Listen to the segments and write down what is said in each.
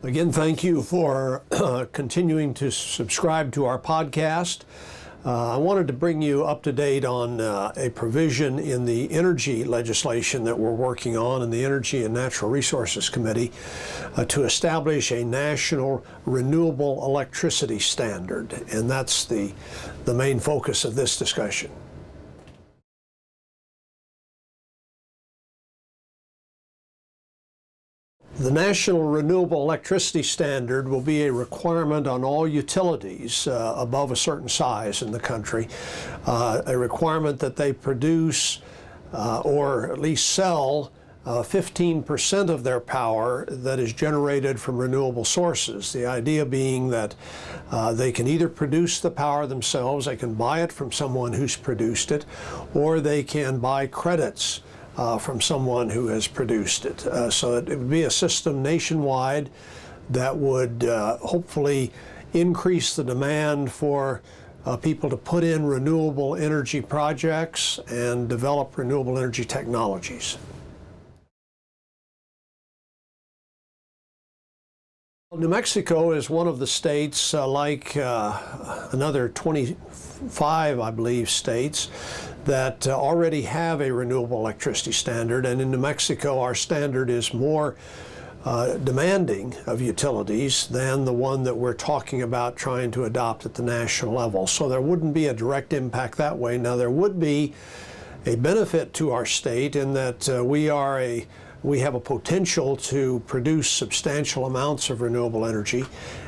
Again, thank you for continuing to subscribe to our podcast. I wanted to bring you up to date on a provision in the energy legislation that we're working on in the Energy and Natural Resources Committee to establish a national renewable electricity standard. And that's the main focus of this discussion. The National Renewable Electricity Standard will be a requirement on all utilities above a certain size in the country, a requirement that they produce or at least sell 15% of their power that is generated from renewable sources. The idea being that they can either produce the power themselves, they can buy it from someone who's produced it, or they can buy credits from someone who has produced it. So it would be a system nationwide that would hopefully increase the demand for people to put in renewable energy projects and develop renewable energy technologies. New Mexico is one of the states, like another 25, I believe, states that already have a renewable electricity standard. And in New Mexico, our standard is more demanding of utilities than the one that we're talking about trying to adopt at the national level. So there wouldn't be a direct impact that way. Now, there would be a benefit to our state in that we have a potential to produce substantial amounts of renewable energy,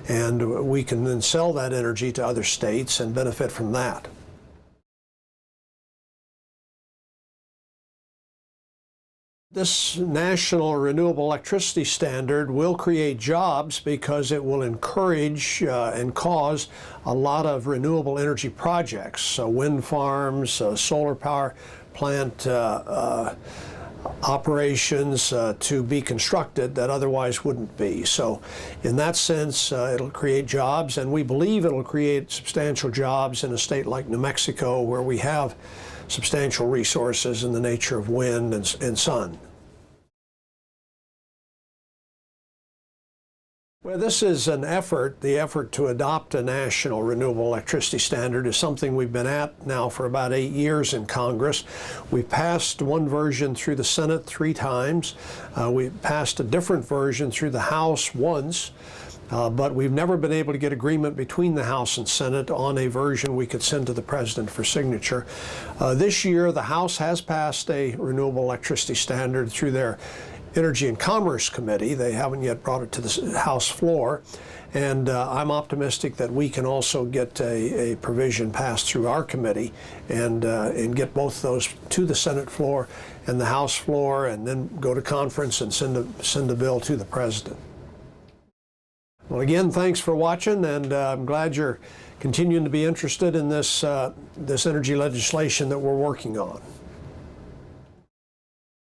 and we can then sell that energy to other states and benefit from that. This national renewable electricity standard will create jobs because it will encourage and cause a lot of renewable energy projects, so wind farms, solar power plant operations to be constructed that otherwise wouldn't be. So in that sense, it'll create jobs, and we believe it'll create substantial jobs in a state like New Mexico, where we have substantial resources in the nature of wind and sun. Well, this is an effort. The effort to adopt a national renewable electricity standard is something we've been at now for about 8 years in Congress. We passed one version through the Senate 3 times. We passed a different version through the House once, but we've never been able to get agreement between the House and Senate on a version we could send to the President for signature. This year, the House has passed a renewable electricity standard through their Energy and Commerce Committee. They haven't yet brought it to the House floor, and I'm optimistic that we can also get a provision passed through our committee and get both those to the Senate floor and the House floor, and then go to conference and send the bill to the President. Well, again, thanks for watching, and I'm glad you're continuing to be interested in this energy legislation that we're working on.